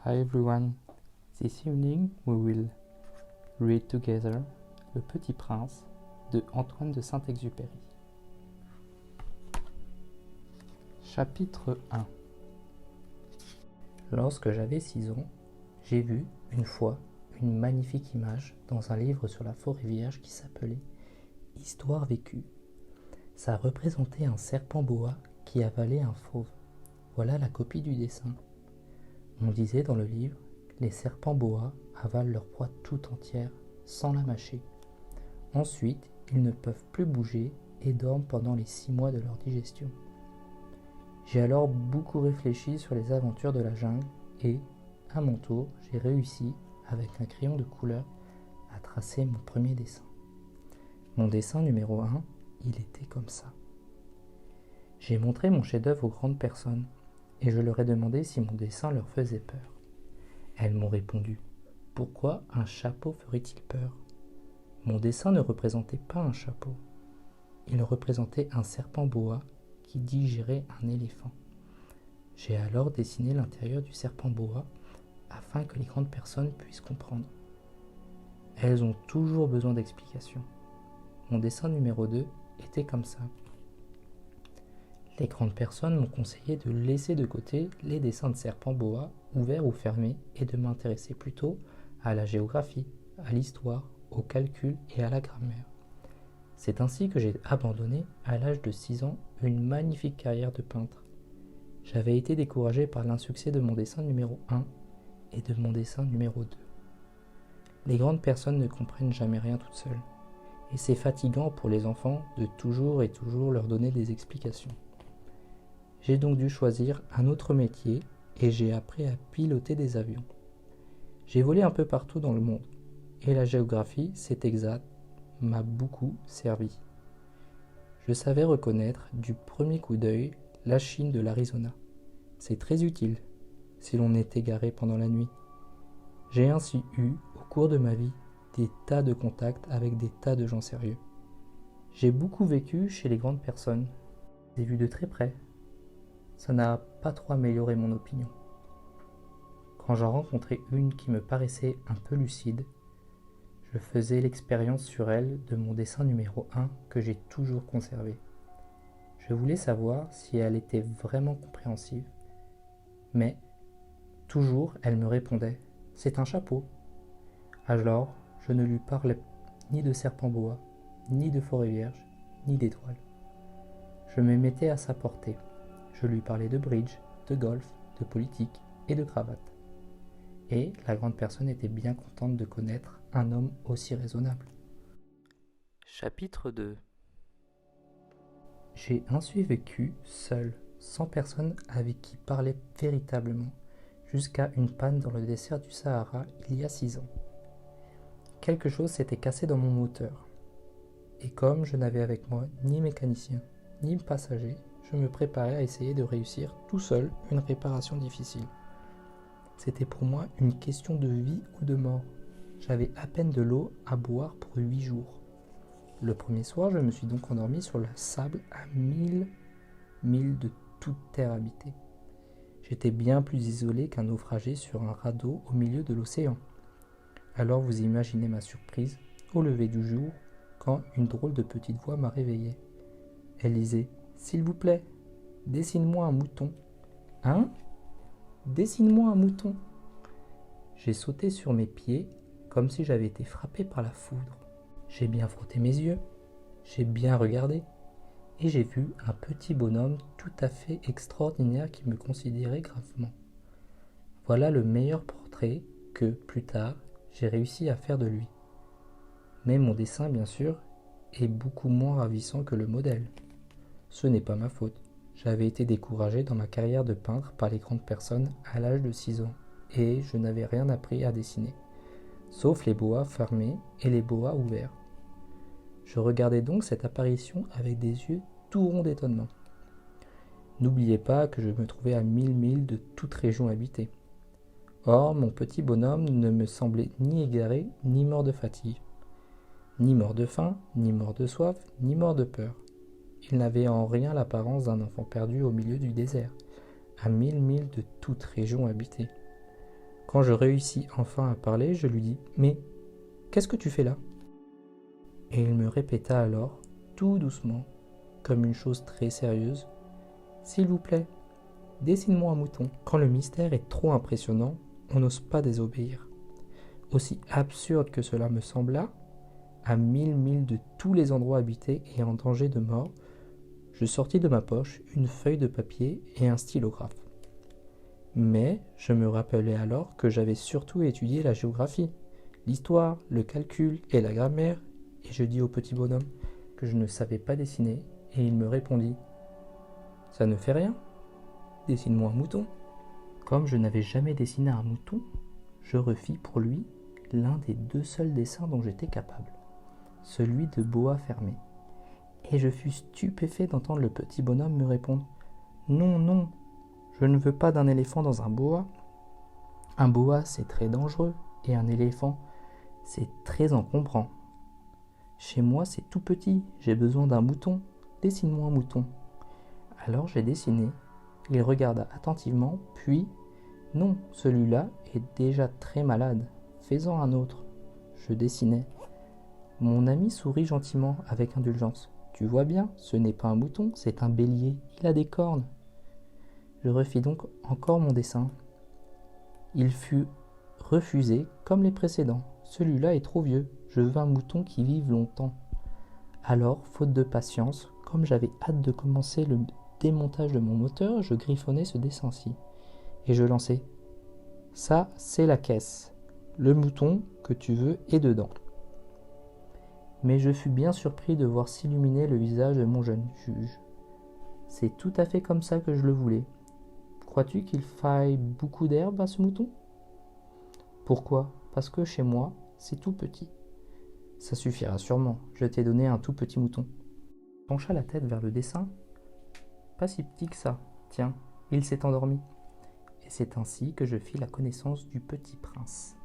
Hi everyone. This evening we will read together Le Petit Prince de Antoine de Saint-Exupéry. Chapitre 1. Lorsque j'avais 6 ans, j'ai vu, une fois, une magnifique image dans un livre sur la forêt vierge qui s'appelait Histoire vécue. Ça représentait un serpent boa qui avalait un fauve. Voilà la copie du dessin. On disait dans le livre, les serpents boa avalent leur proie tout entière, sans la mâcher. Ensuite, ils ne peuvent plus bouger et dorment pendant les 6 mois de leur digestion. J'ai alors beaucoup réfléchi sur les aventures de la jungle et, à mon tour, j'ai réussi, avec un crayon de couleur, à tracer mon premier dessin. Mon dessin numéro 1, il était comme ça. J'ai montré mon chef-d'œuvre aux grandes personnes et je leur ai demandé si mon dessin leur faisait peur. Elles m'ont répondu « Pourquoi un chapeau ferait-il peur ?» Mon dessin ne représentait pas un chapeau. Il représentait un serpent boa qui digérait un éléphant. J'ai alors dessiné l'intérieur du serpent boa afin que les grandes personnes puissent comprendre. Elles ont toujours besoin d'explications. Mon dessin numéro 2 était comme ça. Les grandes personnes m'ont conseillé de laisser de côté les dessins de serpents boa, ouverts ou fermés, et de m'intéresser plutôt à la géographie, à l'histoire, au calcul et à la grammaire. C'est ainsi que j'ai abandonné, à l'âge de 6 ans, une magnifique carrière de peintre. J'avais été découragé par l'insuccès de mon dessin numéro 1 et de mon dessin numéro 2. Les grandes personnes ne comprennent jamais rien toutes seules, et c'est fatigant pour les enfants de toujours et toujours leur donner des explications. J'ai donc dû choisir un autre métier et j'ai appris à piloter des avions. J'ai volé un peu partout dans le monde et la géographie, c'est exact, m'a beaucoup servi. Je savais reconnaître du premier coup d'œil la Chine de l'Arizona. C'est très utile si l'on est égaré pendant la nuit. J'ai ainsi eu, au cours de ma vie, des tas de contacts avec des tas de gens sérieux. J'ai beaucoup vécu chez les grandes personnes. J'ai vu de très près. Ça n'a pas trop amélioré mon opinion. Quand j'en rencontrais une qui me paraissait un peu lucide, je faisais l'expérience sur elle de mon dessin numéro 1 que j'ai toujours conservé. Je voulais savoir si elle était vraiment compréhensive, mais toujours elle me répondait « c'est un chapeau ». Alors, je ne lui parlais ni de serpent boa, ni de forêt vierge, ni d'étoiles. Je me mettais à sa portée. Je lui parlais de bridge, de golf, de politique et de cravate. Et la grande personne était bien contente de connaître un homme aussi raisonnable. Chapitre 2. J'ai ainsi vécu seul, sans personne avec qui parler véritablement, jusqu'à une panne dans le désert du Sahara il y a 6 ans. Quelque chose s'était cassé dans mon moteur. Et comme je n'avais avec moi ni mécanicien, ni passager, je me préparais à essayer de réussir tout seul une réparation difficile. C'était pour moi une question de vie ou de mort. J'avais à peine de l'eau à boire pour 8 jours. Le premier soir, je me suis donc endormi sur le sable à 1000 milles de toute terre habitée. J'étais bien plus isolé qu'un naufragé sur un radeau au milieu de l'océan. Alors vous imaginez ma surprise au lever du jour quand une drôle de petite voix m'a réveillé. Elle disait « S'il vous plaît, dessine-moi un mouton. »« Hein ? Dessine-moi un mouton !» J'ai sauté sur mes pieds comme si j'avais été frappé par la foudre. J'ai bien frotté mes yeux, j'ai bien regardé, et j'ai vu un petit bonhomme tout à fait extraordinaire qui me considérait gravement. Voilà le meilleur portrait que, plus tard, j'ai réussi à faire de lui. Mais mon dessin, bien sûr, est beaucoup moins ravissant que le modèle. Ce n'est pas ma faute. J'avais été découragé dans ma carrière de peintre par les grandes personnes à l'âge de 6 ans, et je n'avais rien appris à dessiner, sauf les boas fermés et les boas ouverts. Je regardais donc cette apparition avec des yeux tout ronds d'étonnement. N'oubliez pas que je me trouvais à 1000 milles de toute région habitée. Or, mon petit bonhomme ne me semblait ni égaré, ni mort de fatigue, ni mort de faim, ni mort de soif, ni mort de peur. Il n'avait en rien l'apparence d'un enfant perdu au milieu du désert, à 1000 milles de toute région habitée. Quand je réussis enfin à parler, je lui dis « Mais qu'est-ce que tu fais là ?» Et il me répéta alors, tout doucement, comme une chose très sérieuse, « S'il vous plaît, dessine-moi un mouton. » Quand le mystère est trop impressionnant, on n'ose pas désobéir. Aussi absurde que cela me sembla, à 1000 milles de tous les endroits habités et en danger de mort, je sortis de ma poche une feuille de papier et un stylographe. Mais je me rappelais alors que j'avais surtout étudié la géographie, l'histoire, le calcul et la grammaire, et je dis au petit bonhomme que je ne savais pas dessiner, et il me répondit « Ça ne fait rien, dessine-moi un mouton. » Comme je n'avais jamais dessiné un mouton, je refis pour lui l'un des 2 seuls dessins dont j'étais capable, celui de boa fermé. Et je fus stupéfait d'entendre le petit bonhomme me répondre « Non, non, je ne veux pas d'un éléphant dans un boa. Un boa, c'est très dangereux, et un éléphant, c'est très encombrant. Chez moi, c'est tout petit, j'ai besoin d'un mouton. Dessine-moi un mouton. » Alors j'ai dessiné. Il regarda attentivement, puis « Non, celui-là est déjà très malade. Fais-en un autre. » Je dessinai. Mon ami sourit gentiment avec indulgence. « Tu vois bien, ce n'est pas un mouton, c'est un bélier. Il a des cornes. » Je refis donc encore mon dessin. Il fut refusé comme les précédents. Celui-là est trop vieux. Je veux un mouton qui vive longtemps. Alors, faute de patience, comme j'avais hâte de commencer le démontage de mon moteur, je griffonnai ce dessin-ci. Et je lançai. Ça, c'est la caisse. Le mouton que tu veux est dedans. Mais je fus bien surpris de voir s'illuminer le visage de mon jeune juge. C'est tout à fait comme ça que je le voulais. Crois-tu qu'il faille beaucoup d'herbe à ce mouton ? Pourquoi ? Parce que chez moi, c'est tout petit. Ça suffira sûrement, je t'ai donné un tout petit mouton. Il pencha la tête vers le dessin. Pas si petit que ça. Tiens, il s'est endormi. Et c'est ainsi que je fis la connaissance du petit prince.